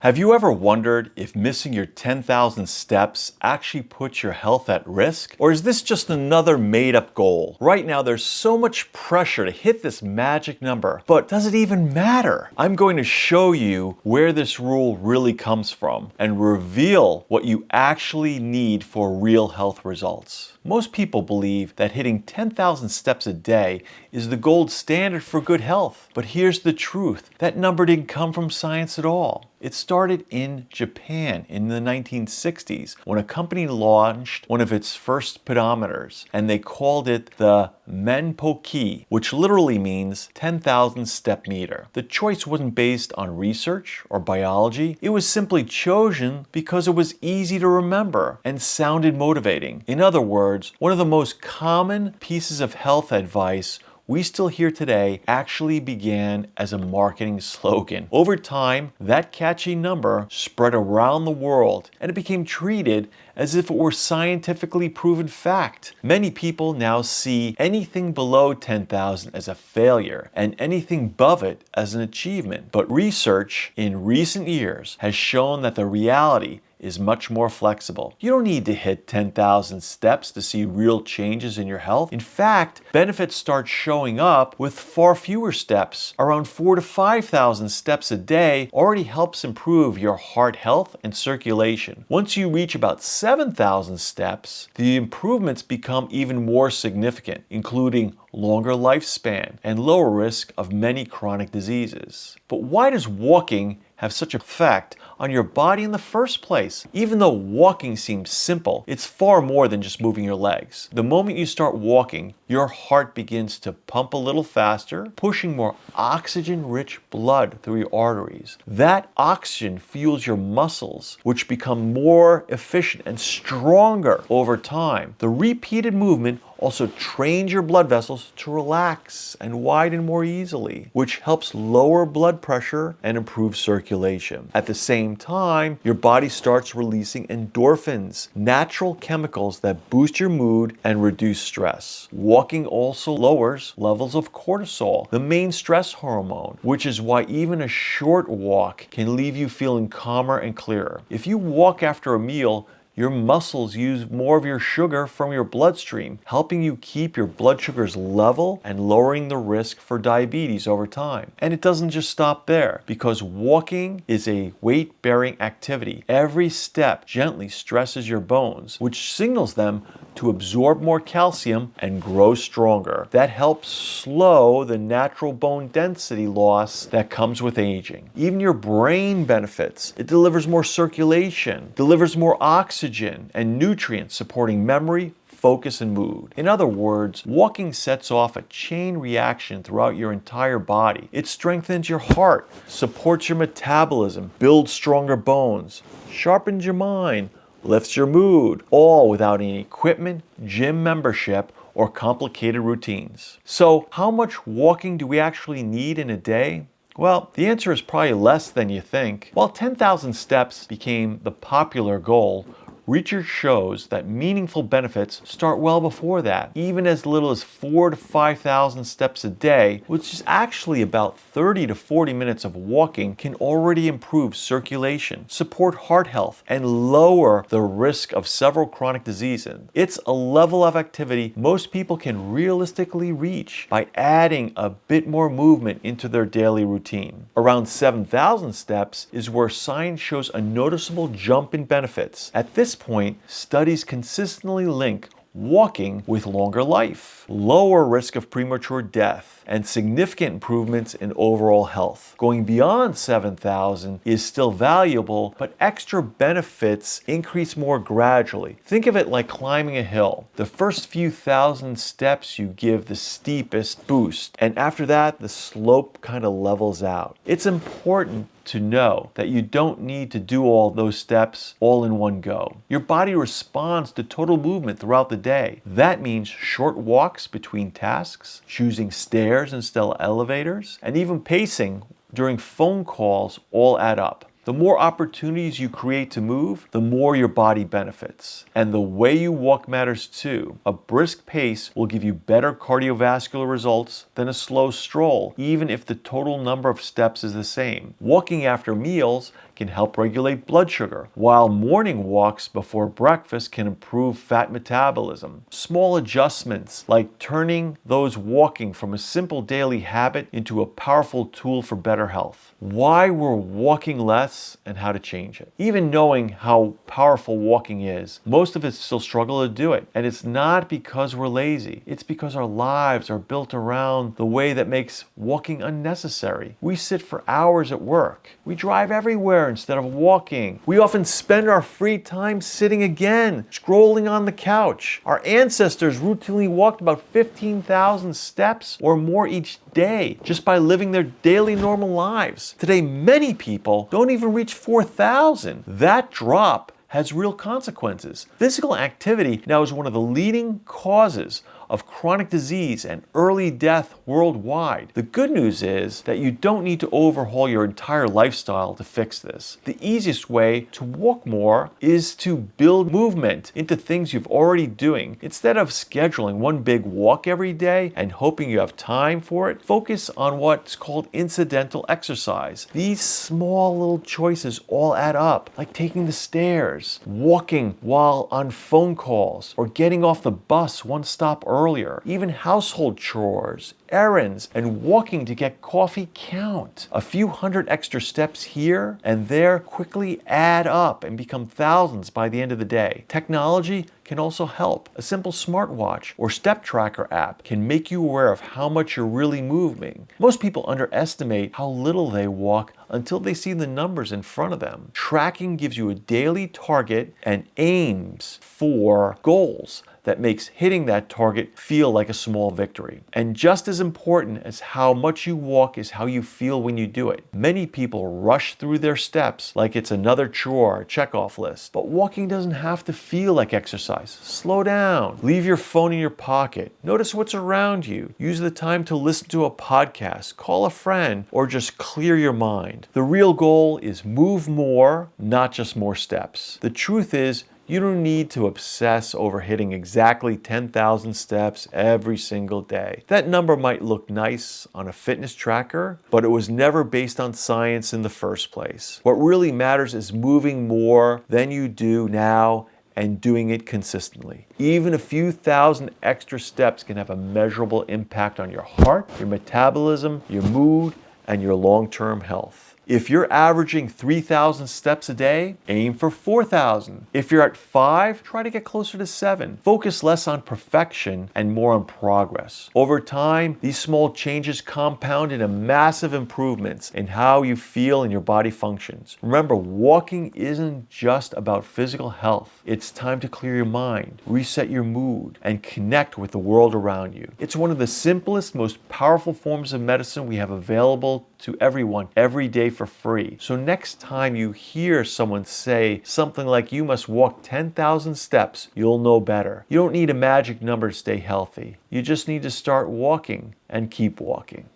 Have you ever wondered if missing your 10,000 steps actually puts your health at risk? Or is this just another made-up goal? Right now, there's so much pressure to hit this magic number, but does it even matter? I'm going to show you where this rule really comes from and reveal what you actually need for real health results. Most people believe that hitting 10,000 steps a day is the gold standard for good health. But here's the truth. That number didn't come from science at all. It started in Japan in the 1960s when a company launched one of its first pedometers, and they called it the Menpoki, which literally means 10,000 step meter. The choice wasn't based on research or biology. It was simply chosen because it was easy to remember and sounded motivating. In other words, one of the most common pieces of health advice we still hear today actually began as a marketing slogan. Over time, that catchy number spread around the world and it became treated as if it were scientifically proven fact. Many people now see anything below 10,000 as a failure and anything above it as an achievement. But research in recent years has shown that the reality is much more flexible. You don't need to hit 10,000 steps to see real changes in your health. In fact, benefits start showing up with far fewer steps. Around 4,000 to 5,000 steps a day already helps improve your heart health and circulation. Once you reach about 7,000 steps, the improvements become even more significant, including longer lifespan and lower risk of many chronic diseases. But why does walking have such an effect on your body in the first place? Even though walking seems simple, it's far more than just moving your legs. The moment you start walking, your heart begins to pump a little faster, pushing more oxygen-rich blood through your arteries. That oxygen fuels your muscles, which become more efficient and stronger over time. The repeated movement also trains your blood vessels to relax and widen more easily, which helps lower blood pressure and improve circulation. At the same time, your body starts releasing endorphins, natural chemicals that boost your mood and reduce stress. Walking also lowers levels of cortisol, the main stress hormone, which is why even a short walk can leave you feeling calmer and clearer. If you walk after a meal, your muscles use more of your sugar from your bloodstream, helping you keep your blood sugars level and lowering the risk for diabetes over time. And it doesn't just stop there, because walking is a weight-bearing activity. Every step gently stresses your bones, which signals them to absorb more calcium and grow stronger. That helps slow the natural bone density loss that comes with aging. Even your brain benefits. It delivers more circulation, delivers more oxygen and nutrients supporting memory, focus, and mood. In other words, walking sets off a chain reaction throughout your entire body. It strengthens your heart, supports your metabolism, builds stronger bones, sharpens your mind, lifts your mood, all without any equipment, gym membership, or complicated routines. So, how much walking do we actually need in a day? Well, the answer is probably less than you think. While 10,000 steps became the popular goal, research shows that meaningful benefits start well before that. Even as little as 4,000 to 5,000 steps a day, which is actually about 30 to 40 minutes of walking, can already improve circulation, support heart health, and lower the risk of several chronic diseases. It's a level of activity most people can realistically reach by adding a bit more movement into their daily routine. Around 7,000 steps is where science shows a noticeable jump in benefits. At this point, studies consistently link walking with longer life, lower risk of premature death, and significant improvements in overall health. Going beyond 7,000 is still valuable, but extra benefits increase more gradually. Think of it like climbing a hill. The first few thousand steps you give the steepest boost, and after that, the slope kind of levels out. It's important to know that you don't need to do all those steps all in one go. Your body responds to total movement throughout the day. That means short walks between tasks, choosing stairs instead of elevators, and even pacing during phone calls all add up. The more opportunities you create to move, the more your body benefits. And the way you walk matters too. A brisk pace will give you better cardiovascular results than a slow stroll, even if the total number of steps is the same. Walking after meals can help regulate blood sugar, while morning walks before breakfast can improve fat metabolism. Small adjustments like turning those walking from a simple daily habit into a powerful tool for better health. Why we're walking less and how to change it. Even knowing how powerful walking is, most of us still struggle to do it. And it's not because we're lazy. It's because our lives are built around the way that makes walking unnecessary. We sit for hours at work. We drive everywhere instead of walking. We often spend our free time sitting again, scrolling on the couch. Our ancestors routinely walked about 15,000 steps or more each day just by living their daily normal lives. Today, many people don't even reach 4,000. That drop has real consequences. Physical activity now is one of the leading causes of chronic disease and early death worldwide. The good news is that you don't need to overhaul your entire lifestyle to fix this. The easiest way to walk more is to build movement into things you've already doing. Instead of scheduling one big walk every day and hoping you have time for it, focus on what's called incidental exercise. These small little choices all add up, like taking the stairs, walking while on phone calls, or getting off the bus one stop earlier. Even household chores, errands, and walking to get coffee count. A few hundred extra steps here and there quickly add up and become thousands by the end of the day. Technology can also help. A simple smartwatch or step tracker app can make you aware of how much you're really moving. Most people underestimate how little they walk until they see the numbers in front of them. Tracking gives you a daily target and aims for goals that makes hitting that target feel like a small victory. And just as important as how much you walk is how you feel when you do it. Many people rush through their steps like it's another chore, check-off list. But walking doesn't have to feel like exercise. Slow down. Leave your phone in your pocket. Notice what's around you. Use the time to listen to a podcast, call a friend, or just clear your mind. The real goal is move more, not just more steps. The truth is, you don't need to obsess over hitting exactly 10,000 steps every single day. That number might look nice on a fitness tracker, but it was never based on science in the first place. What really matters is moving more than you do now and doing it consistently. Even a few thousand extra steps can have a measurable impact on your heart, your metabolism, your mood, and your long-term health. If you're averaging 3,000 steps a day, aim for 4,000. If you're at 5, try to get closer to 7. Focus less on perfection and more on progress. Over time, these small changes compound into massive improvements in how you feel and your body functions. Remember, walking isn't just about physical health. It's time to clear your mind, reset your mood, and connect with the world around you. It's one of the simplest, most powerful forms of medicine we have available to everyone every day for free. So next time you hear someone say something like you must walk 10,000 steps, you'll know better. You don't need a magic number to stay healthy. You just need to start walking and keep walking.